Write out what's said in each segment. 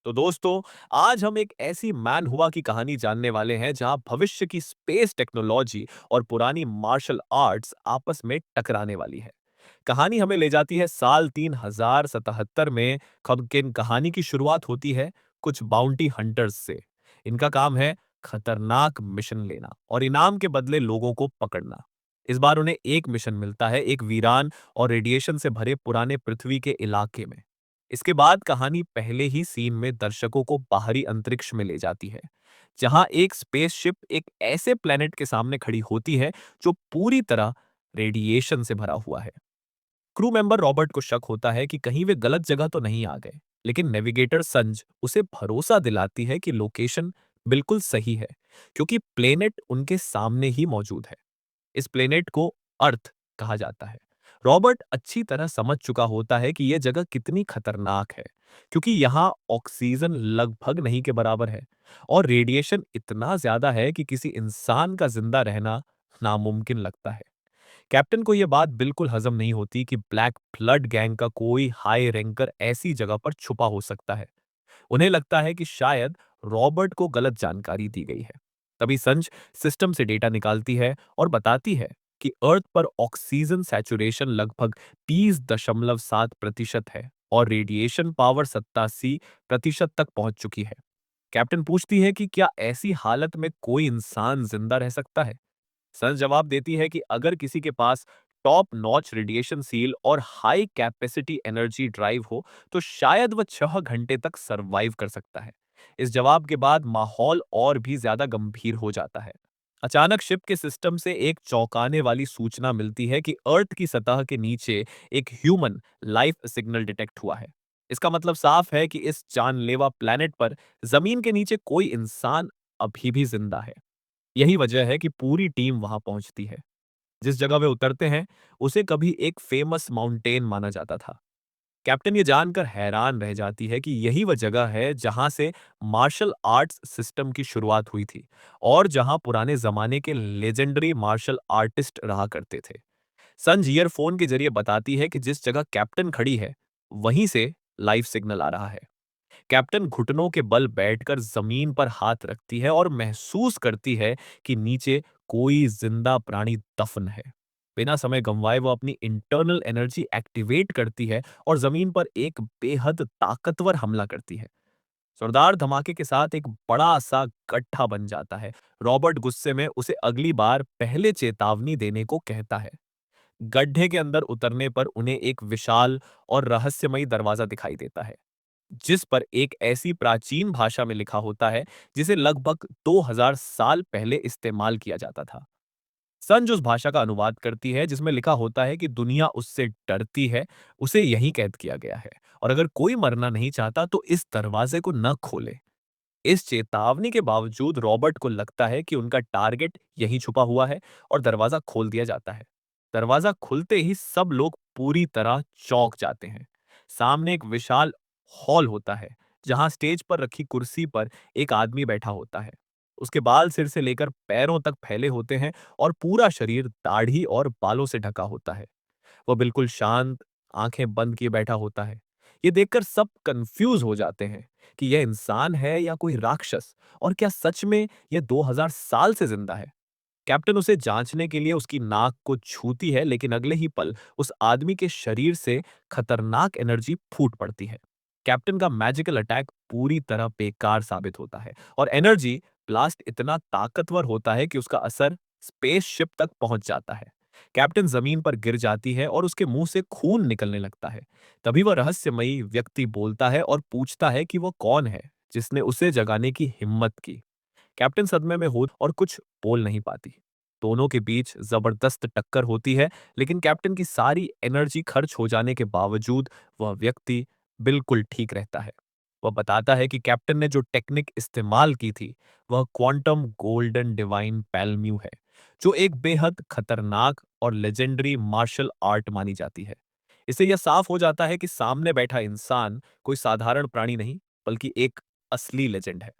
तो दोस्तों, आज हम एक ऐसी मैन हुआ की कहानी जानने वाले हैं जहां भविष्य की स्पेस टेक्नोलॉजी और पुरानी मार्शल आर्ट्स आपस में टकराने वाली है। कहानी हमें ले जाती है साल 3077 में। खबकिन कहानी की शुरुआत होती है कुछ बाउंटी हंटर्स से। इनका काम है खतरनाक मिशन लेना और इनाम के बदले लोगों को पकड़ना। इस बार उन्हें एक मिशन मिलता है एक वीरान और रेडिएशन से भरे पुराने पृथ्वी के इलाके में। इसके बाद कहानी पहले ही सीन में दर्शकों को बाहरी अंतरिक्ष में ले जाती है, जहां एक स्पेसशिप एक ऐसे प्लेनेट के सामने खड़ी होती है जो पूरी तरह रेडिएशन से भरा हुआ है। क्रू मेंबर रॉबर्ट को शक होता है कि कहीं वे गलत जगह तो नहीं आ गए, लेकिन नेविगेटर संज उसे भरोसा दिलाती है कि लोकेशन बिल्कुल सही है, क्योंकि प्लेनेट उनके सामने ही मौजूद है। इस प्लेनेट को अर्थ कहा जाता है। रॉबर्ट अच्छी तरह समझ चुका होता है कि यह जगह कितनी खतरनाक है, क्योंकि यहां ऑक्सीजन लगभग नहीं के बराबर है और रेडिएशन इतना ज्यादा है कि किसी इंसान का जिंदा रहना नामुमकिन लगता है। कैप्टन को यह बात बिल्कुल हजम नहीं होती कि ब्लैक फ्लड गैंग का कोई हाई रैंकर ऐसी जगह पर छुपा हो सकता है। उन्हें लगता है कि शायद रॉबर्ट को गलत जानकारी दी गई है। तभी संज सिस्टम से डेटा निकालती है और बताती है कि अर्थ पर ऑक्सीजन सैचुरेशन लगभग 20.7% है और रेडिएशन पावर 87% तक पहुंच चुकी है। कैप्टन पूछती है कि क्या ऐसी हालत में कोई इंसान जिंदा रह सकता है। संज जवाब देती है कि अगर किसी के पास टॉप नॉच रेडिएशन सील और हाई कैपेसिटी एनर्जी ड्राइव हो तो शायद वह 6 घंटे तक सरवाइव कर सकता है। इस जवाब के बाद माहौल और भी ज्यादा गंभीर हो जाता है। अचानक शिप के सिस्टम से एक चौंकाने वाली सूचना मिलती है कि अर्थ की सतह के नीचे एक ह्यूमन लाइफ सिग्नल डिटेक्ट हुआ है। इसका मतलब साफ है कि इस जानलेवा प्लेनेट पर जमीन के नीचे कोई इंसान अभी भी जिंदा है। यही वजह है कि पूरी टीम वहां पहुंचती है। जिस जगह वे उतरते हैं उसे कभी एक फेमस माउंटेन माना जाता था। कैप्टन ये जानकर हैरान रह जाती है कि यही वह जगह है जहां से मार्शल आर्ट्स सिस्टम की शुरुआत हुई थी और जहां पुराने जमाने के लेजेंडरी मार्शल आर्टिस्ट रहा करते थे। संज ईयरफोन के जरिए बताती है कि जिस जगह कैप्टन खड़ी है वहीं से लाइव सिग्नल आ रहा है। कैप्टन घुटनों के बल बैठकर जमीन पर हाथ रखती है और महसूस करती है कि नीचे कोई जिंदा प्राणी दफन है। बिना समय गंवाए वो अपनी इंटरनल एनर्जी एक्टिवेट करती है और जमीन पर एक बेहद ताकतवर हमला करती है। जोरदार धमाके के साथ एक बड़ा सा गड्ढा बन जाता है। रॉबर्ट गुस्से में उसे अगली बार पहले चेतावनी देने को कहता है। गड्ढे के अंदर उतरने पर उन्हें एक विशाल और रहस्यमयी दरवाजा दिखाई देता है, जिस पर एक ऐसी प्राचीन भाषा में लिखा होता है जिसे लगभग 2000 साल पहले इस्तेमाल किया जाता था। संज उस भाषा का अनुवाद करती है जिसमें लिखा होता है कि दुनिया उससे डरती है, उसे यहीं कैद किया गया है और अगर कोई मरना नहीं चाहता तो इस दरवाजे को न खोले। इस चेतावनी के बावजूद रॉबर्ट को लगता है कि उनका टारगेट यहीं छुपा हुआ है और दरवाजा खोल दिया जाता है। दरवाजा खुलते ही सब लोग पूरी तरह चौंक जाते हैं। सामने एक विशाल हॉल होता है, जहां स्टेज पर रखी कुर्सी पर एक आदमी बैठा होता है। उसके बाल सिर से लेकर पैरों तक फैले होते हैं और पूरा शरीर दाढ़ी और बालों से ढका होता है। वह बिल्कुल शांत, आंखें बंद किए बैठा होता है। ये देखकर सब कंफ्यूज हो जाते हैं कि यह इंसान है या कोई राक्षस, और क्या सच में यह 2000 साल से जिंदा है। कैप्टन उसे जांचने के लिए उसकी नाक को छूती है, लेकिन अगले ही पल उस आदमी के शरीर से खतरनाक एनर्जी फूट पड़ती है। कैप्टन का मैजिकल अटैक पूरी तरह बेकार साबित होता है और एनर्जी ब्लास्ट इतना ताकतवर होता है कि उसका असर स्पेसशिप तक पहुंच जाता है। कैप्टन जमीन पर गिर जाती है और उसके मुंह से खून निकलने लगता है। तभी वह रहस्यमयी व्यक्ति बोलता है और पूछता है कि वह कौन है जिसने उसे जगाने की हिम्मत की। कैप्टन सदमे में हो और कुछ बोल नहीं पाती। दोनों के बीच जबरदस्त टक्कर होती है, लेकिन कैप्टन की सारी एनर्जी खर्च हो जाने के बावजूद वह व्यक्ति बिल्कुल ठीक रहता है। वह बताता है कि कैप्टन ने जो टेक्निक इस्तेमाल की थी वह क्वांटम गोल्डन डिवाइन पैलम्यू है, जो एक बेहद खतरनाक और लेजेंडरी मार्शल आर्ट मानी जाती है। इससे यह साफ हो जाता है कि सामने बैठा इंसान कोई साधारण प्राणी नहीं, बल्कि एक असली लेजेंड है।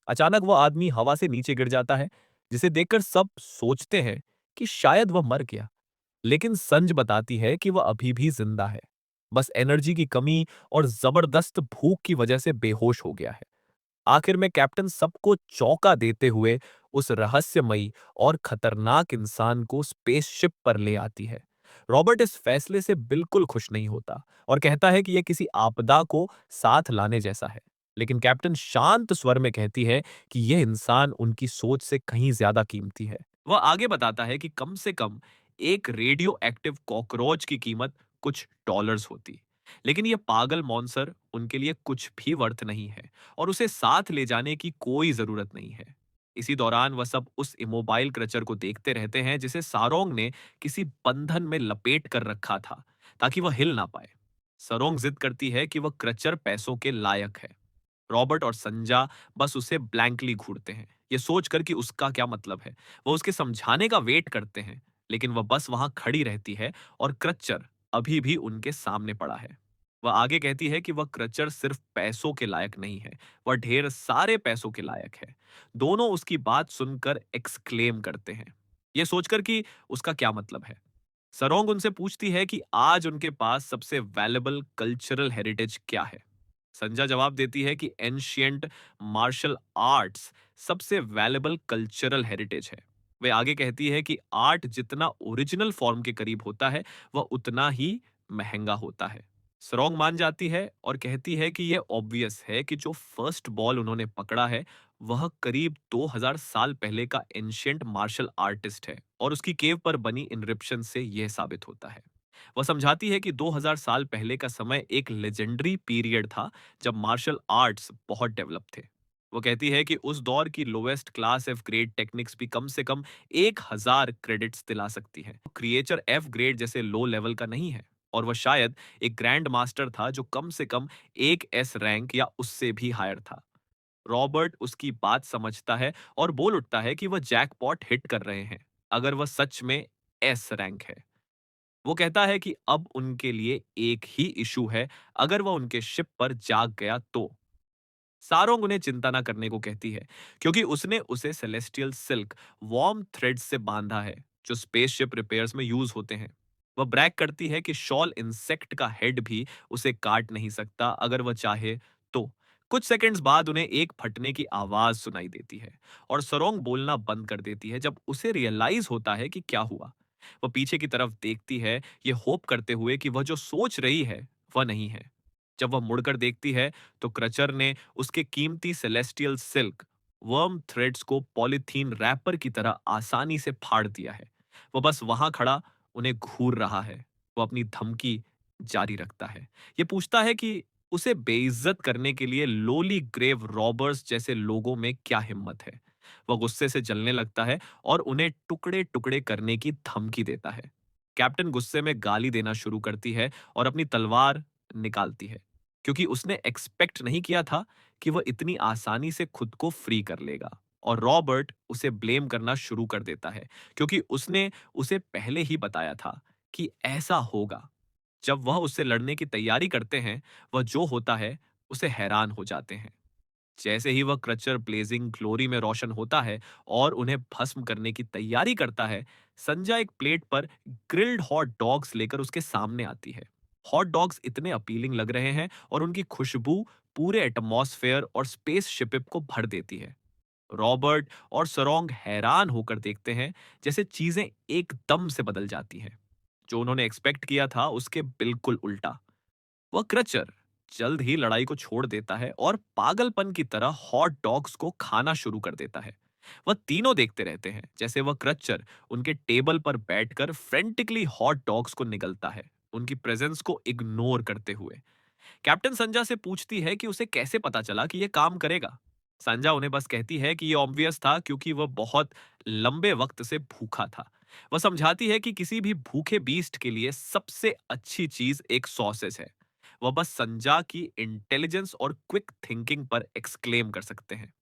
अचानक वह आदमी हवा से नीचे गिर जाता है, जिसे देखकर सब सोचते हैं कि शायद वह मर गया। लेकिन संज बताती है कि वह अभी भी जिंदा है। बस एनर्जी की कमी और जबरदस्त भूख की वजह से बेहोश हो गया है। आखिर में कैप्टन सबको चौंका देते हुए उस रहस्यमयी और खतरनाक इंसान को स्पेसशिप पर ले आती है। रॉबर्ट इस फैसले से बिल्कुल खुश नहीं होता और कहता है कि यह किसी आपदा को साथ लाने जैसा है। लेकिन कैप्टन शांत स्वर में कहती है कि यह इंसान उनकी सोच से कहीं ज्यादा कीमती है। वह आगे बताता है कि कम से कम एक रेडियो एक्टिव कॉकरोच की कीमत कुछ डॉलर्स होती, लेकिन यह पागल मॉन्सर उनके लिए कुछ भी वर्थ नहीं है और उसे साथ ले जाने की कोई जरूरत नहीं है। इसी दौरान वह सब उस इमोबाइल क्रचर को देखते रहते हैं जिसे सारोंग ने किसी बंधन में लपेट कर रखा था ताकि वह हिल ना पाए। सरोंग जिद करती है कि वह क्रचर पैसों के लायक है। रॉबर्ट और संजा बस उसे ब्लैंकली घूरते हैं, ये सोचकर कि उसका क्या मतलब है। वो उसके समझाने का वेट करते हैं, लेकिन वह बस वहां खड़ी रहती है और क्रचर अभी भी उनके सामने पड़ा है। वह आगे कहती है कि वह क्रचर सिर्फ पैसों के लायक नहीं है, वह ढेर सारे पैसों के लायक है। दोनों उसकी बात सुनकर एक्सक्लेम करते हैं, ये सोचकर कि उसका क्या मतलब है। सरोंग उनसे पूछती है कि आज उनके पास सबसे वैल्यूएबल कल्चरल हेरिटेज क्या है। संजा जवाब देती है कि एंशियंट मार्शल आर्ट्स सबसे वैल्यूएबल कल्चरल हेरिटेज है। वे आगे कहती है कि आर्ट जितना ओरिजिनल फॉर्म के करीब होता है, वह उतना ही महंगा होता है। सरोंग मान जाती है और कहती है कि यह ऑब्वियस है कि जो फर्स्ट बॉल उन्होंने पकड़ा है वह करीब 2000 साल पहले का एंशियंट मार्शल आर्टिस्ट है और उसकी केव पर बनी इनरिप्शन से यह साबित होता है। वह समझाती है कि 2000 साल पहले का समय एक लेजेंडरी पीरियड था जब मार्शल आर्ट्स बहुत डेवलप थे। वो कहती है कि उस दौर की lowest class F grade techniques भी कम से कम 1000 क्रेडिट्स दिला सकती है। क्रिएचर एफ ग्रेड जैसे लो लेवल का नहीं है और वह शायद एक ग्रैंड मास्टर था जो कम से कम एक एस रैंक या उससे भी हायर था। रॉबर्ट उसकी बात समझता है और बोल उठता है कि वह जैकपॉट हिट कर रहे हैं अगर वह सच में एस रैंक है। वो कहता है कि अब उनके लिए एक ही इशू है, अगर वह उनके शिप पर जाग गया तो। सारोंग उन्हें चिंता ना करने को कहती है क्योंकि उसने उसे सेलेस्टियल सिल्क वार्म थ्रेड से बांधा है जो स्पेसशिप रिपेयर्स में यूज होते हैं। वह ब्रैग करती है कि शॉल इंसेक्ट का हेड भी उसे काट नहीं सकता अगर वह चाहे तो। कुछ सेकंड्स बाद उन्हें एक फटने की आवाज सुनाई देती है और सरोंग बोलना बंद कर देती है जब उसे रियलाइज होता है कि क्या हुआ। वह पीछे की तरफ देखती है, ये होप करते हुए कि वह जो सोच रही है वह नहीं है। जब वह मुड़कर देखती है तो क्रचर ने उसके कीमती सेलेस्टियल सिल्क वर्म थ्रेड्स को पॉलीथीन रैपर की तरह आसानी से फाड़ दिया है। वह बस वहां खड़ा उन्हें घूर रहा है। वो अपनी धमकी जारी रखता है। ये पूछता है कि उसे बेइज्जत करने के लिए लोली ग्रेव रॉबर्स जैसे लोगों में क्या हिम्मत है। वह गुस्से से जलने लगता है और उन्हें टुकड़े टुकड़े करने की धमकी देता है। कैप्टन गुस्से में गाली देना शुरू करती है और अपनी तलवार निकालती है क्योंकि उसने एक्सपेक्ट नहीं किया था कि वह इतनी आसानी से खुद को फ्री कर लेगा। और रॉबर्ट उसे ब्लेम करना शुरू कर देता है क्योंकि उसने उसे पहले ही बताया था कि ऐसा होगा। जब वह उससे लड़ने की तैयारी करते हैं, वह जो होता है उसे हैरान हो जाते हैं। जैसे ही वह क्रचर ब्लेजिंग ग्लोरी में रोशन होता है और उन्हें भस्म करने की तैयारी करता है, संजय एक प्लेट पर ग्रिल्ड हॉट डॉग्स लेकर उसके सामने आती है। हॉट डॉग्स इतने अपीलिंग लग रहे हैं और उनकी खुशबू पूरे एटमॉस्फेयर और स्पेस शिपिप को भर देती है। रॉबर्ट और सरोंग हैरान होकर देखते हैं जैसे चीजें एकदम से बदल जाती हैं। जो उन्होंने एक्सपेक्ट किया था उसके बिल्कुल उल्टा। वह क्रचर जल्द ही लड़ाई को छोड़ देता है और पागलपन की तरह हॉट डॉग्स को खाना शुरू कर देता है। वह तीनों देखते रहते हैं जैसे वह क्रचर उनके टेबल पर बैठकर फ्रेंटिकली हॉट डॉग्स को निगलता है, उनकी प्रेजेंस को इग्नोर करते हुए। कैप्टन संजा से पूछती है कि उसे कैसे पता चला कि यह काम करेगा। संजा उन्हें बस कहती है कि यह ऑब्वियस था क्योंकि वह बहुत लंबे वक्त से भूखा था। वह समझाती है कि किसी भी भूखे बीस्ट के लिए सबसे अच्छी चीज एक सॉसेज है। वह बस संजा की इंटेलिजेंस और क्विक थिंकिंग पर एक्सक्लेम कर सकते हैं।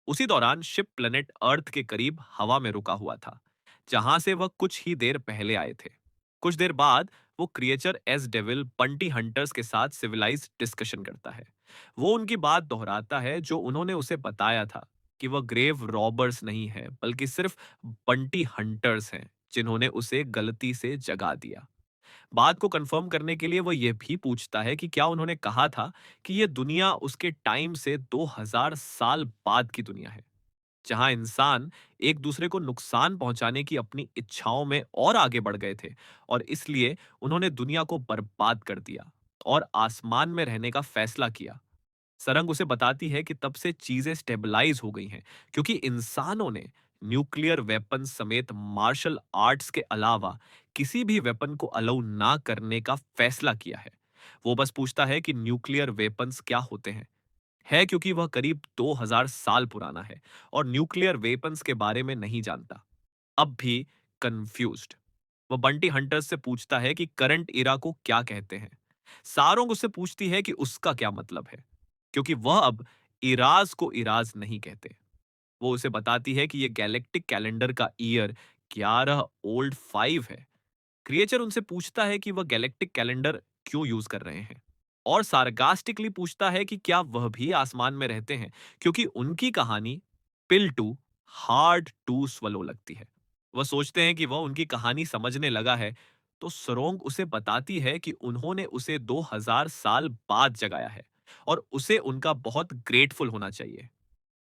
उसी दौरान शिप प्लेनेट अर्थ के करीब हवा में रुका हुआ था, जहां से वह कुछ ही देर पहले आए थे। कुछ देर बाद वो creature S devil Bunty hunters के साथ सिविलाइज डिस्कशन करता है। वो उनकी बात दोहराता है जो उन्होंने उसे बताया था कि वह ग्रेव रॉबर्स नहीं है बल्कि सिर्फ बंटी हंटर्स हैं जिन्होंने उसे गलती से जगा दिया। बात को कंफर्म करने के लिए वो ये भी पूछता है कि क्या उन्होंने कहा था कि ये दुनिया उसके टाइम से 2000 साल बाद की दुनिया है, जहां इंसान एक दूसरे को नुकसान पहुंचाने की अपनी इच्छाओं में और आगे बढ़ गए थे और इसलिए उन्होंने दुनिया को बर्बाद कर दिया और आसमान में रहने का फैसला किया। सरंग उसे बताती है कि तब से चीजें स्टेबलाइज हो गई हैं क्योंकि इंसानों ने न्यूक्लियर वेपन समेत मार्शल आर्ट्स के अलावा किसी भी वेपन को अलाउ ना करने का फैसला किया है। वो बस पूछता है कि न्यूक्लियर वेपन्स क्या होते हैं, है क्योंकि वह करीब 2000 साल पुराना है और न्यूक्लियर वेपन्स के बारे में नहीं जानता। अब भी कंफ्यूज्ड, वह बंटी हंटर्स से पूछता है कि करंट इरा को क्या कहते हैं। सारोंग उससे पूछती है कि उसका क्या मतलब है, क्योंकि वह अब इराज को इराज नहीं कहते। वो उसे बताती है कि यह गैलेक्टिक कैलेंडर का ईयर 11 ओल्ड 5 है। क्रिएचर उनसे पूछता है कि वह गैलेक्टिक कैलेंडर क्यों यूज कर रहे हैं और सार्कास्टिकली पूछता है कि क्या वह भी आसमान में रहते हैं, क्योंकि उनकी कहानी पिल टू हार्ड टू स्वलो लगती है। वह सोचते हैं कि वह उनकी कहानी समझने लगा है, तो सरोंग उसे बताती है कि उन्होंने उसे 2000 साल बाद जगाया है और उसे उनका बहुत ग्रेटफुल होना चाहिए।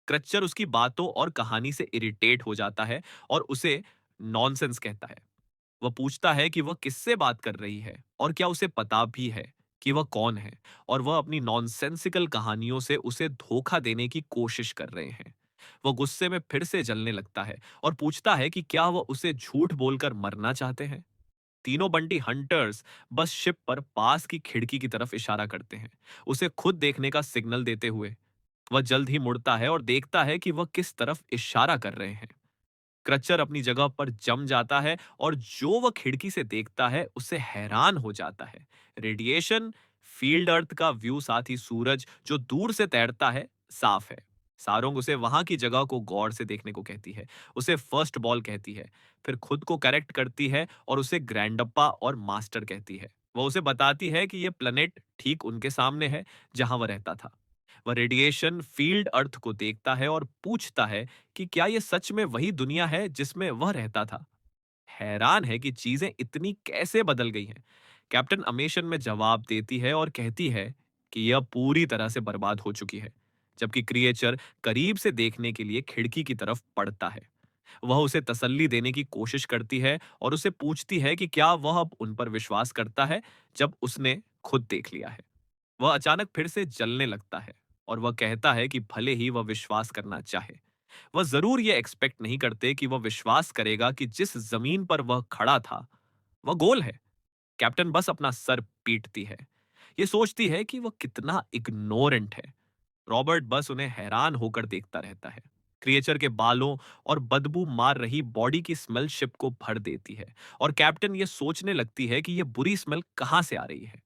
क्रच्चर उसकी बातों और कहानी से इरिटेट हो जाता है और उसे नॉनसेंस कहता है। वह पूछता है कि वह किससे बात कर रही है और क्या उसे पता भी है कि वह कौन है, और वह अपनी नॉनसेंसिकल कहानियों से उसे धोखा देने की कोशिश कर रहे हैं। वह गुस्से में फिर से जलने लगता है और पूछता है कि क्या वह उसे झूठ बोलकर मरना चाहते हैं। तीनों बंटी हंटर्स बस शिप पर पास की खिड़की की तरफ इशारा करते हैं, उसे खुद देखने का सिग्नल देते हुए। वह जल्द ही मुड़ता है और देखता है कि वह किस तरफ इशारा कर रहे हैं। क्रच्चर अपनी जगह पर जम जाता है और जो वह खिड़की से देखता है उससे हैरान हो जाता है। रेडिएशन, फील्ड अर्थ का व्यू, साथ ही सूरज जो दूर से तैरता है, साफ है। सारोंग उसे वहां की जगह को गौर से देखने को कहती है, उसे फर्स्ट बॉल कहती है, फिर खुद को करेक्ट करती है और उसे ग्रैंडप्पा और मास्टर कहती है। वह उसे बताती है कि यह प्लेनेट ठीक उनके सामने है जहां वह रहता था। वह रेडिएशन फील्ड अर्थ को देखता है और पूछता है कि क्या यह सच में वही दुनिया है जिसमें वह रहता था। हैरान है कि चीजें इतनी कैसे बदल गई हैं। कैप्टन अमेशन में जवाब देती है और कहती है कि यह पूरी तरह से बर्बाद हो चुकी है, जबकि क्रिएचर करीब से देखने के लिए खिड़की की तरफ पड़ता है। वह उसे तसल्ली देने की कोशिश करती है और उसे पूछती है कि क्या वह अब उन पर विश्वास करता है जब उसने खुद देख लिया है। वह अचानक फिर से जलने लगता है और वह कहता है कि भले ही वह विश्वास करना चाहे, वह जरूर यह एक्सपेक्ट नहीं करते कि वह विश्वास करेगा कि जिस जमीन पर वह खड़ा था वह गोल है। कैप्टन बस अपना सर पीटती है। ये सोचती है कि वह कितना इग्नोरेंट है। रॉबर्ट बस उन्हें हैरान होकर देखता रहता है। क्रिएचर के बालों और बदबू मार रही बॉडी की स्मेल शिप को भर देती है और कैप्टन ये सोचने लगती है कि यह बुरी स्मेल कहां से आ रही है।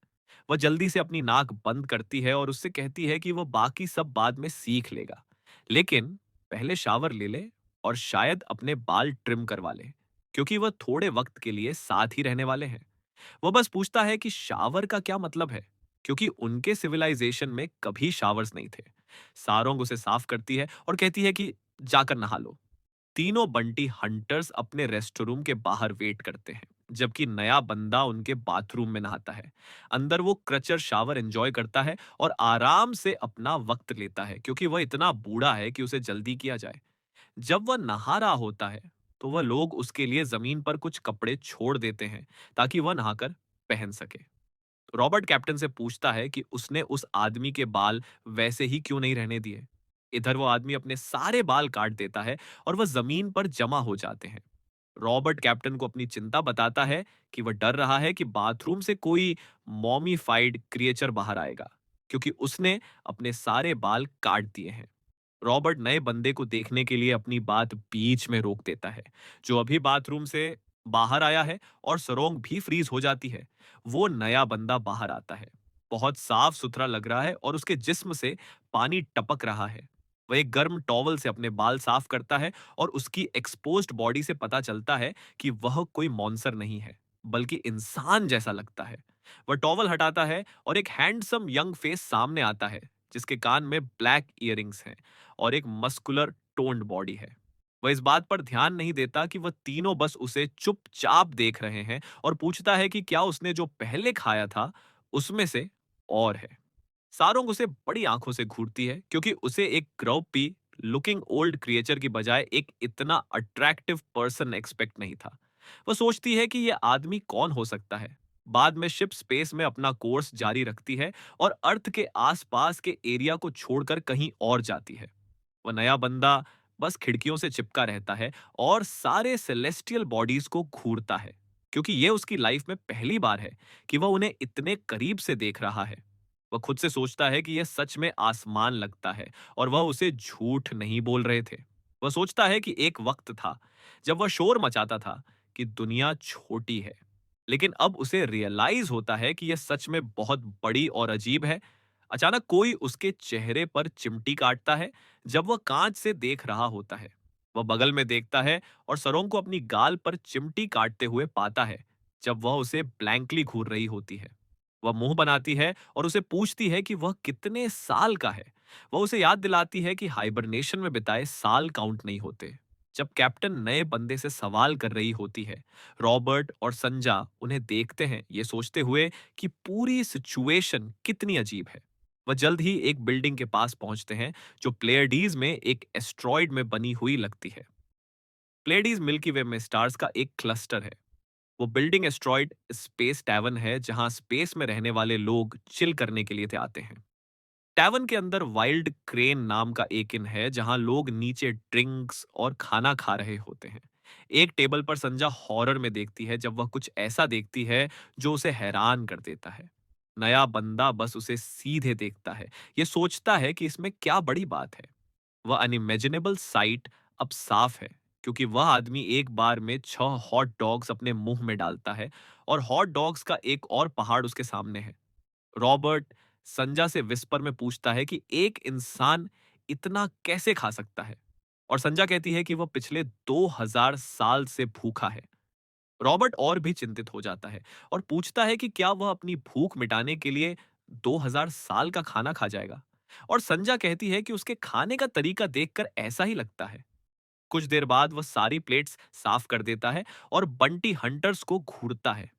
वह जल्दी से अपनी नाक बंद करती है और उससे कहती है कि वह बाकी सब बाद में सीख लेगा, लेकिन पहले शावर ले ले और शायद अपने बाल ट्रिम करवा ले, क्योंकि वह थोड़े वक्त के लिए साथ ही रहने वाले हैं। वह बस पूछता है कि शावर का क्या मतलब है, क्योंकि उनके सिविलाइजेशन में कभी शावर्स नहीं थे। सारोंग उसे साफ करती है और कहती है कि जाकर नहा लो। तीनों बंटी हंटर्स अपने रेस्ट रूम के बाहर वेट करते हैं, जबकि नया बंदा उनके बाथरूम में नहाता है। अंदर वो क्रचर शावर एंजॉय करता है और आराम से अपना वक्त लेता है, क्योंकि वह इतना बूढ़ा है कि उसे जल्दी किया जाए। जब वह नहा रहा होता है तो वह लोग उसके लिए जमीन पर कुछ कपड़े छोड़ देते हैं ताकि वह नहाकर पहन सके। रॉबर्ट कैप्टन से पूछता है कि उसने उस आदमी के बाल वैसे ही क्यों नहीं रहने दिए। इधर वो आदमी अपने सारे बाल काट देता है और वह जमीन पर जमा हो जाते हैं। रॉबर्ट कैप्टन को अपनी चिंता बताता है कि वह डर रहा है कि बाथरूम से कोई मॉमिफाइड क्रिएचर बाहर आएगा, क्योंकि उसने अपने सारे बाल काट दिए हैं। रॉबर्ट नए बंदे को देखने के लिए अपनी बात बीच में रोक देता है, जो अभी बाथरूम से बाहर आया है, और सरोंग भी फ्रीज हो जाती है। वो नया बंदा बाहर आता है, बहुत साफ सुथरा लग रहा है और उसके जिस्म से पानी टपक रहा है। वह एक गर्म टॉवल से अपने बाल साफ करता है और उसकी एक्सपोज्ड बॉडी से पता चलता है कि वह कोई मॉन्सर नहीं है, बल्कि इंसान जैसा लगता है। वह टॉवल हटाता है और एक हैंडसम यंग फेस सामने आता है, जिसके कान में ब्लैक इयररिंग्स हैं और एक मस्कुलर टोन्ड बॉडी है। वह इस बात पर ध्यान नहीं देता कि वह तीनों बस उसे चुपचाप देख रहे हैं और पूछता है कि क्या उसने जो पहले खाया था उसमें से और है। सारोंग उसे बड़ी आंखों से घूरती है क्योंकि उसे एक ग्राउपी लुकिंग ओल्ड क्रिएचर की बजाय एक इतना अट्रैक्टिव पर्सन एक्सपेक्ट नहीं था। वह सोचती है कि यह आदमी कौन हो सकता है। बाद में शिप स्पेस में अपना कोर्स जारी रखती है और अर्थ के आसपास के एरिया को छोड़कर कहीं और जाती है। वह नया बंदा बस खिड़कियों से चिपका रहता है और सारे सेलेस्टियल बॉडीज को घूरता है क्योंकि यह उसकी लाइफ में पहली बार है कि वह उन्हें इतने करीब से देख रहा है। वह खुद से सोचता है कि यह सच में आसमान लगता है और वह उसे झूठ नहीं बोल रहे थे। वह सोचता है कि एक वक्त था जब वह शोर मचाता था कि दुनिया छोटी है, लेकिन अब उसे रियलाइज होता है कि यह सच में बहुत बड़ी और अजीब है। अचानक कोई उसके चेहरे पर चिमटी काटता है जब वह कांच से देख रहा होता है। वह बगल में देखता है और सरोंग को अपनी गाल पर चिमटी काटते हुए पाता है जब वह उसे ब्लैंकली घूर रही होती है। वह मुंह बनाती है और उसे पूछती है कि वह कितने साल का है। वह उसे याद दिलाती है कि हाइबरनेशन में बिताए साल काउंट नहीं होते। जब कैप्टन नए बंदे से सवाल कर रही होती है, रॉबर्ट और संजा उन्हें देखते हैं, ये सोचते हुए कि पूरी सिचुएशन कितनी अजीब है। वह जल्द ही एक बिल्डिंग के पास पहुंचते हैं जो प्लेयर्डीज में एक एस्ट्रॉइड में बनी हुई लगती है। प्लेयर्डीज मिल्की वे में स्टार्स का एक क्लस्टर है। वो बिल्डिंग एस्ट्रॉइड स्पेस टैवन है जहां स्पेस में रहने वाले लोग चिल करने के लिए आते हैं। टैवन के अंदर वाइल्ड क्रेन नाम का एक इन है जहां लोग नीचे ड्रिंक्स और खाना खा रहे होते हैं। एक टेबल पर संजा हॉरर में देखती है जब वह कुछ ऐसा देखती है जो उसे हैरान कर देता है। नया बंदा बस उसे सीधे देखता है। ये सोचता है कि इसमें क्या बड़ी बात है। वह अनइमेजिनेबल साइट अब साफ है क्योंकि वह आदमी एक बार में 6 हॉट डॉग्स अपने मुंह में डालता है और हॉट डॉग्स का एक और पहाड़ उसके सामने है। रॉबर्ट संजा से विस्पर में पूछता है कि एक इंसान इतना कैसे खा सकता है और संजा कहती है कि वह पिछले 2000 साल से भूखा है। रॉबर्ट और भी चिंतित हो जाता है और पूछता है कि क्या वह अपनी भूख मिटाने के लिए 2000 साल का खाना खा जाएगा। और संजा कहती है कि उसके खाने का तरीका देखकर ऐसा ही लगता है। कुछ देर बाद वह सारी प्लेट्स साफ कर देता है और बंटी हंटर्स को घूरता है,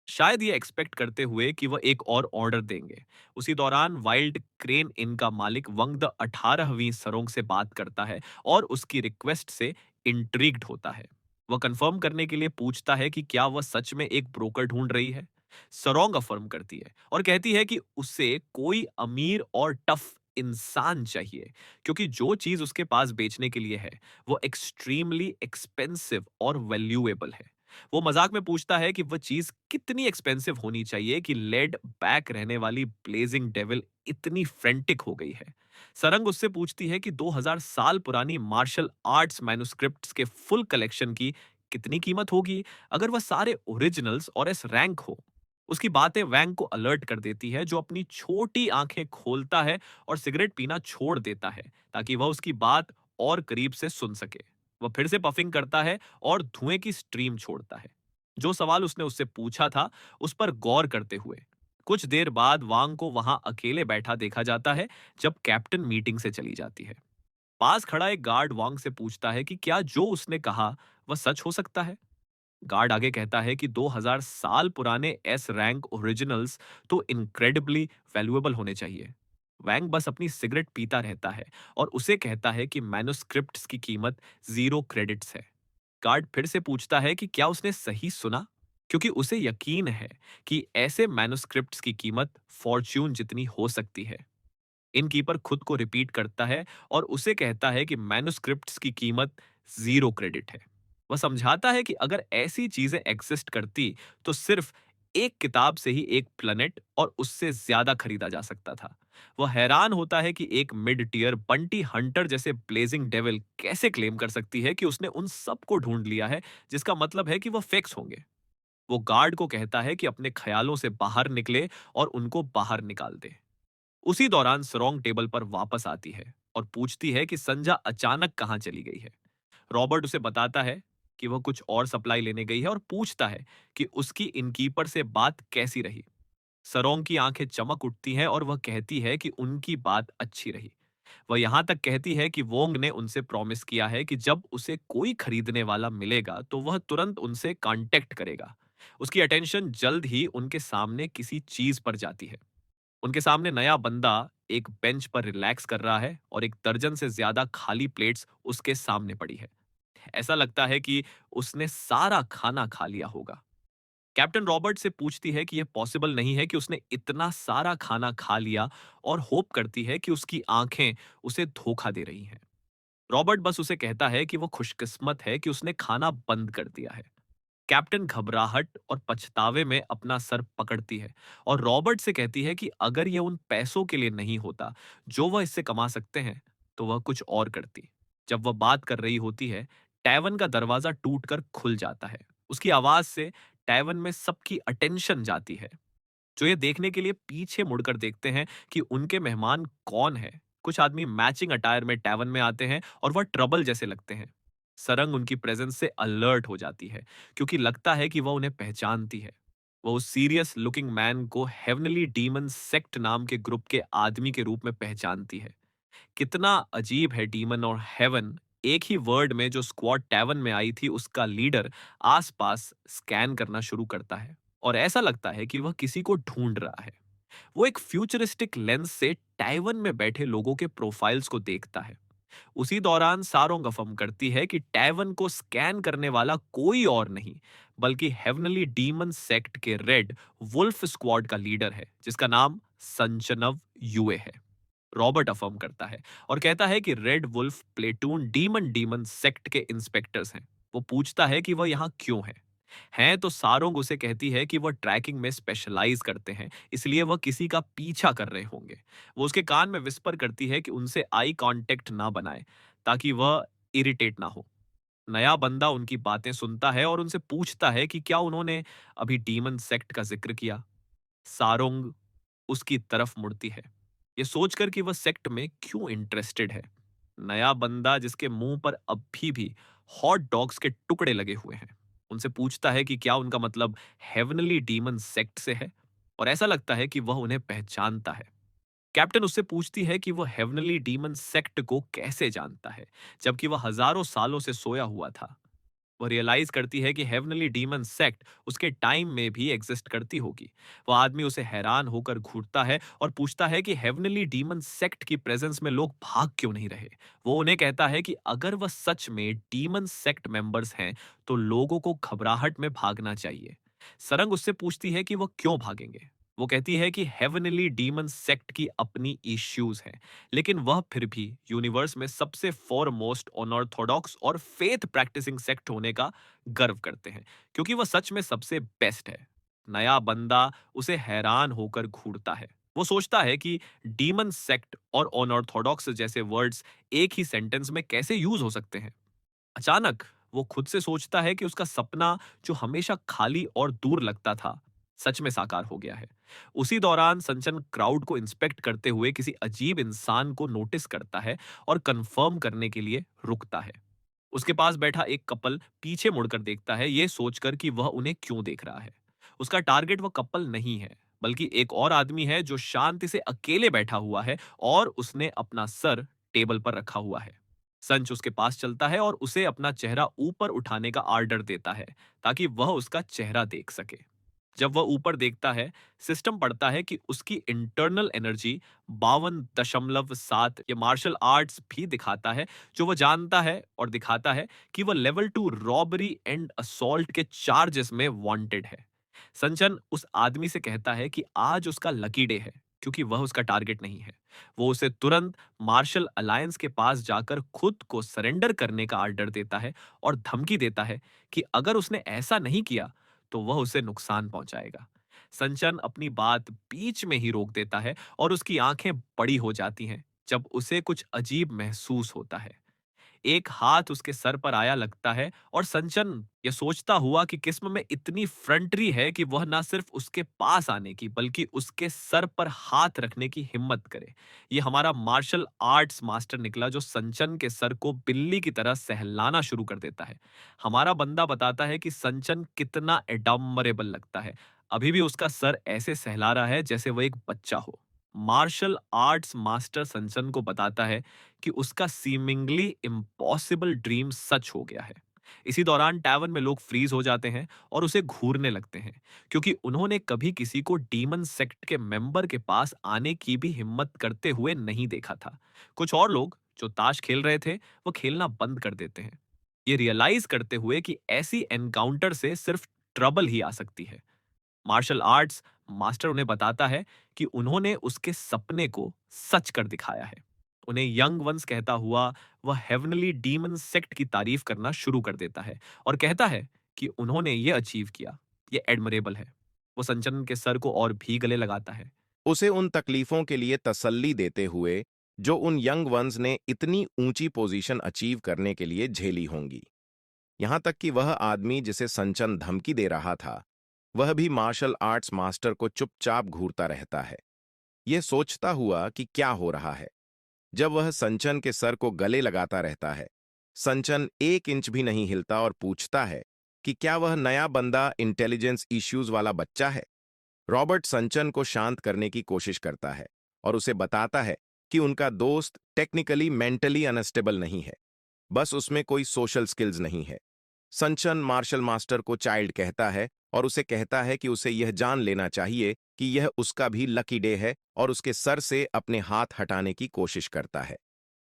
शायद ये एक्सपेक्ट करते हुए कि वह एक और ऑर्डर देंगे। उसी दौरान वाइल्ड क्रेन इन का मालिक वंग द 18वीं सरोंग से बात करता है और उसकी रिक्वेस्ट से इंट्रिग्ड होता है। वह कंफर्म करने के लिए पूछता है कि क्या वह सच में एक ब्रोकर ढूंढ रही है। सरोंग अफर्म करती है और कहती है कि उसे कोई अमीर और टफ इंसान चाहिए क्योंकि जो चीज उसके पास बेचने के लिए है वो एक्सट्रीमली एक्सपेंसिव और वैल्यूएबल है। वो मजाक में पूछता है कि वह चीज कितनी एक्सपेंसिव होनी चाहिए कि लेड बैक रहने वाली ब्लेजिंग डेविल इतनी फ्रेंटिक हो गई है। सरंग उससे पूछती है कि 2000 साल पुरानी मार्शल आर्ट्स मैन्युस्क्रिप्ट्स के फुल कलेक्शन की कितनी कीमत होगी अगर वह सारे ओरिजिनल्स और एस रैंक हो। उसकी बातें वैंग को अलर्ट कर देती है जो अपनी छोटी आंखें खोलता है और सिगरेट पीना छोड़ देता है ताकि वह उसकी बात और करीब से सुन सके। वह फिर से पफिंग करता है और धुएं की स्ट्रीम छोड़ता है, जो सवाल उसने उससे पूछा था उस पर गौर करते हुए। कुछ देर बाद वांग को वहां अकेले बैठा देखा जाता है जब कैप्टन मीटिंग से चली जाती है। पास खड़ा एक गार्ड वांग से पूछता है कि क्या जो उसने कहा वह सच हो सकता है। गार्ड आगे कहता है कि 2000 साल पुराने एस रैंक ओरिजिनल्स तो इनक्रेडिबली वैल्यूएबल होने चाहिए। वैंग बस अपनी सिगरेट पीता रहता है और उसे कहता है कि मैन्युस्क्रिप्ट्स की कीमत 0 क्रेडिट्स है। गार्ड फिर से पूछता है कि क्या उसने सही सुना, क्योंकि उसे यकीन है कि ऐसे मैन्युस्क्रिप्ट्स की कीमत फॉर्च्यून जितनी हो सकती है। इनकीपर खुद को रिपीट करता है और उसे कहता है कि मैन्युस्क्रिप्ट्स की कीमत 0 क्रेडिट है। वह समझाता है कि अगर ऐसी चीजें एग्जिस्ट करती तो सिर्फ एक किताब से ही एक प्लैनेट और उससे ज्यादा खरीदा जा सकता था। वह हैरान होता है कि एक मिड टियर बंटी हंटर जैसे ब्लेजिंग डेविल कैसे क्लेम कर सकती है कि उसने उन सबको ढूंढ लिया है, जिसका मतलब है कि वह फेक्स होंगे। वो गार्ड को कहता है कि अपने ख्यालों से बाहर निकले और उनको बाहर निकाल दे। उसी दौरान सरोंग टेबल पर वापस आती है और पूछती है कि संजा अचानक कहां चली गई है। रॉबर्ट उसे बताता है कि वह कुछ और सप्लाई लेने गई है और पूछता है कि उसकी इनकीपर से बात कैसी रही। सरोंग की आंखें चमक उठती हैं और वह कहती है कि उनकी बात अच्छी रही। वह यहाँ तक कहती है कि वोंग ने उनसे प्रॉमिस किया है कि जब उसे कोई खरीदने वाला मिलेगा तो वह तुरंत उनसे कांटेक्ट करेगा। उसकी अटेंशन जल्द ही उनके सामने किसी चीज पर जाती है। उनके सामने नया बंदा एक बेंच पर रिलैक्स कर रहा है और एक दर्जन से ज्यादा खाली प्लेट्स उसके सामने पड़ी है। ऐसा लगता है कि उसने सारा खाना खा लिया होगा। कैप्टन रॉबर्ट से पूछती है कि यह पॉसिबल नहीं है कि उसने इतना सारा खाना खा लिया और होप करती है कि उसकी आंखें उसे धोखा दे रही हैं। रॉबर्ट बस उसे कहता है कि वो खुशकिस्मत है कि उसने खाना बंद कर दिया है। कैप्टन घबराहट और पछतावे में अपना सर पकड़ती है और रॉबर्ट से कहती है कि अगर यह उन पैसों के लिए नहीं होता जो वह इससे कमा सकते हैं तो वह कुछ और करती। जब वह बात कर रही होती है, टैवन का दरवाजा टूटकर खुल जाता है। उसकी आवाज से टैवन में सबकी अटेंशन जाती है, जो ये देखने के लिए पीछे मुड़कर देखते हैं कि उनके मेहमान कौन है। कुछ आदमी मैचिंग अटायर में टैवन में आते हैं और वह ट्रबल जैसे लगते हैं। सरंग उनकी प्रेजेंस से अलर्ट हो जाती है क्योंकि लगता है कि वह उन्हें पहचानती है। वह उस सीरियस लुकिंग मैन को हेवनली डीमन सेक्ट नाम के ग्रुप के आदमी के रूप में पहचानती है। कितना अजीब है, डीमन और हेवन एक ही वर्ड में। जो स्क्वाड टैवन में आई थी उसका लीडर आसपास स्कैन करना शुरू करता है और ऐसा लगता है कि वह किसी को ढूंढ रहा है। वो एक फ्यूचरिस्टिक लेंस से टैवन में बैठे लोगों के प्रोफाइल्स को देखता है। उसी दौरान सारों गफम करती है कि टैवन को स्कैन करने वाला कोई और नहीं बल्कि हेवनली डीमन सेक्ट के रेड वुल्फ स्क्वाड का लीडर है, जिसका नाम संचनव युए है। रॉबर्ट अफर्म करता है और कहता है कि red wolf platoon demon demon sect के इंस्पेक्टर्स हैं। वो पूछता है कि वह यहाँ क्यों है। हैं तो सारोंग उसे कहती है कि वह ट्रैकिंग में स्पेशलाइज करते हैं, इसलिए वह किसी का पीछा कर रहे होंगे। वो उसके कान में विस्पर करती है कि उनसे आई कांटेक्ट ना बनाए ताकि वह इरिटेट ना हो। नया बंदा उनकी बातें सुनता है और उनसे पूछता है कि क्या उन्होंने अभी डीमन सेक्ट का जिक्र किया। सारोंग उसकी तरफ मुड़ती है, ये सोचकर कि वह सेक्ट में क्यों इंटरेस्टेड है। नया बंदा, जिसके मुंह पर अभी भी हॉट डॉग्स के टुकड़े लगे हुए हैं, उनसे पूछता है कि क्या उनका मतलब हेवनली डीमन सेक्ट से है, और ऐसा लगता है कि वह उन्हें पहचानता है। कैप्टन उससे पूछती है कि वह हेवनली डीमन सेक्ट को कैसे जानता है, जबकि वह हजारों सालों से सोया हुआ था। वो रियलाइज करती है कि हेवनली डीमन सेक्ट उसके टाइम में भी एग्जिस्ट करती होगी। वो आदमी उसे हैरान होकर घूरता है और पूछता है कि हेवनली डीमन सेक्ट की प्रेजेंस में लोग भाग क्यों नहीं रहे। वो उन्हें कहता है कि अगर वह सच में डीमन सेक्ट मेंबर्स हैं तो लोगों को घबराहट में भागना चाहिए। सरंग उससे पूछती है कि वो क्यों भागेंगे। वो कहती है कि हेवनली डीमन सेक्ट की अपनी इश्यूज हैं, लेकिन वह फिर भी यूनिवर्स में सबसे फॉरमोस्ट अनऑर्थोडॉक्स और फेथ प्रैक्टिसिंग सेक्ट होने का गर्व करते हैं, क्योंकि वह सच में सबसे बेस्ट है। नया बंदा उसे हैरान होकर घूरता है। वो सोचता है कि डीमन सेक्ट और अनऑर्थोडॉक्स जैसे वर्ड्स एक ही सेंटेंस में कैसे यूज हो सकते हैं। अचानक वो खुद से सोचता है कि उसका सपना, जो हमेशा खाली और दूर लगता था, सच में साकार हो गया है। उसी दौरान संचन क्राउड को इंस्पेक्ट करते हुए किसी अजीब इंसान को नोटिस करता है और कंफर्म करने के लिए रुकता है। उसके पास बैठा एक कपल पीछे मुड़कर देखता है, ये सोचकर कि वह उन्हें क्यों देख रहा है। उसका टारगेट वह कपल नहीं है, बल्कि एक और आदमी है जो शांति से अकेले बैठा हुआ है और उसने अपना सर टेबल पर रखा हुआ है। संच उसके पास चलता है और उसे अपना चेहरा ऊपर उठाने का आर्डर देता है ताकि वह उसका चेहरा देख सके। जब वह ऊपर देखता है, सिस्टम पढ़ता है कि उसकी इंटरनल एनर्जी 52.7 ये मार्शल आर्ट्स भी दिखाता है, जो वह जानता है, और दिखाता है कि वह लेवल 2 रॉबरी एंड असॉल्ट के चार्जेस में वांटेड है। संचन उस आदमी से कहता है कि आज उसका लकी डे है, क्योंकि वह उसका टारगेट नहीं है। वो उसे तुरंत मार्शल अलायंस के पास जाकर खुद को सरेंडर करने का आर्डर देता है और धमकी देता है कि अगर उसने ऐसा नहीं किया तो वह उसे नुकसान पहुंचाएगा। संचन अपनी बात बीच में ही रोक देता है और उसकी आंखें बड़ी हो जाती हैं जब उसे कुछ अजीब महसूस होता है। एक हाथ उसके सर पर आया लगता है और संचन यह सोचता हुआ कि किस्म में इतनी फ्रंटरी है कि वह ना सिर्फ उसके पास आने की बल्कि उसके सर पर हाथ रखने की हिम्मत करे। यह हमारा मार्शल आर्ट्स मास्टर निकला, जो संचन के सर को बिल्ली की तरह सहलाना शुरू कर देता है। हमारा बंदा बताता है कि संचन कितना एडमरेबल लगता है। अभी भी उसका सर ऐसे सहला रहा है जैसे वह एक बच्चा हो। मार्शल आर्ट्स मास्टर संचन को बताता है कि उसका सीमिंगली इम्पॉसिबल ड्रीम सच हो गया है। इसी दौरान टैवन में लोग फ्रीज हो जाते हैं और उसे घूरने लगते हैं, क्योंकि उन्होंने कभी किसी को डीमन सेक्ट के मेंबर के पास आने की भी हिम्मत करते हुए नहीं देखा था। कुछ और लोग जो ताश खेल रहे थे, वो खेलना बंद कर देते हैं, ये रियलाइज करते हुए कि ऐसी एनकाउंटर से सिर्फ ट्रबल ही आ सकती है। मार्शल आर्ट्स मास्टर उन्हें बताता है कि उन्होंने उसके सपने को सच कर दिखाया है। उन्हें यंग वंस कहता हुआ वह हेवनली डीमन सेक्ट की तारीफ करना शुरू कर देता है और कहता है कि उन्होंने ये अचीव किया, ये एडमरेबल है। वो संचन के सर को और भी गले लगाता है। उसे उन तकलीफों के लिए तसल्ली देते हुए जो उन यंग वंस ने इतनी ऊंची पोजीशन अचीव करने के लिए झेली होंगी। यहां तक कि वह आदमी जिसे संचन धमकी दे रहा था, वह भी मार्शल आर्ट्स मास्टर को चुपचाप घूरता रहता है, यह सोचता हुआ कि क्या हो रहा है। जब वह संचन के सर को गले लगाता रहता है, संचन 1 इंच भी नहीं हिलता और पूछता है कि क्या वह नया बंदा इंटेलिजेंस इश्यूज वाला बच्चा है। रॉबर्ट संचन को शांत करने की कोशिश करता है और उसे बताता है कि उनका दोस्त टेक्निकली मेंटली अनस्टेबल नहीं है, बस उसमें कोई सोशल स्किल्स नहीं है। संचन मार्शल मास्टर को चाइल्ड कहता है और उसे कहता है कि उसे यह जान लेना चाहिए कि यह उसका भी लकी डे है, और उसके सर से अपने हाथ हटाने की कोशिश करता है।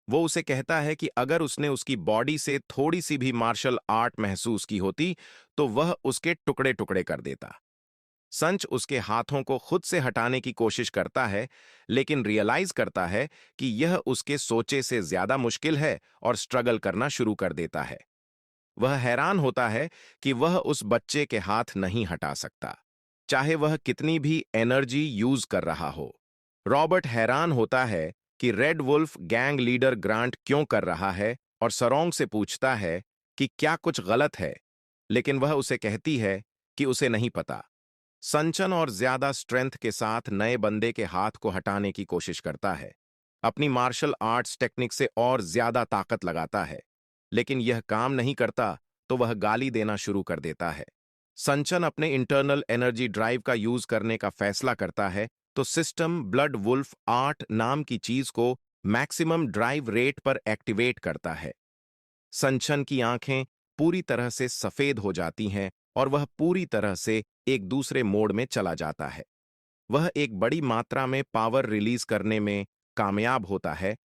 वो उसे कहता है कि अगर उसने उसकी बॉडी से थोड़ी सी भी मार्शल आर्ट महसूस की होती तो वह उसके टुकड़े टुकड़े कर देता। संच उसके हाथों को खुद से हटाने की कोशिश करता है, लेकिन रियलाइज करता है कि यह उसके सोचे से ज्यादा मुश्किल है और स्ट्रगल करना शुरू कर देता है। वह हैरान होता है कि वह उस बच्चे के हाथ नहीं हटा सकता, चाहे वह कितनी भी एनर्जी यूज कर रहा हो। रॉबर्ट हैरान होता है कि red wolf gang leader grant क्यों कर रहा है और सरोंग से पूछता है कि क्या कुछ गलत है, लेकिन वह उसे कहती है कि उसे नहीं पता। संचन और ज्यादा स्ट्रेंथ के साथ नए बंदे के हाथ को हटाने की कोशिश करता है, अपनी मार्शल आर्ट्स टेक्निक से और ज्यादा ताकत लगाता है, लेकिन यह काम नहीं करता तो वह गाली देना शुरू कर देता है। संचन अपने इंटरनल एनर्जी ड्राइव का यूज करने का फैसला करता है तो सिस्टम ब्लड वुल्फ 8 नाम की चीज को मैक्सिमम ड्राइव रेट पर एक्टिवेट करता है। संचन की आंखें पूरी तरह से सफेद हो जाती हैं और वह पूरी तरह से एक दूसरे मोड में चला जाता है। वह एक बड़ी मात्रा में पावर रिलीज करने में कामयाब होता है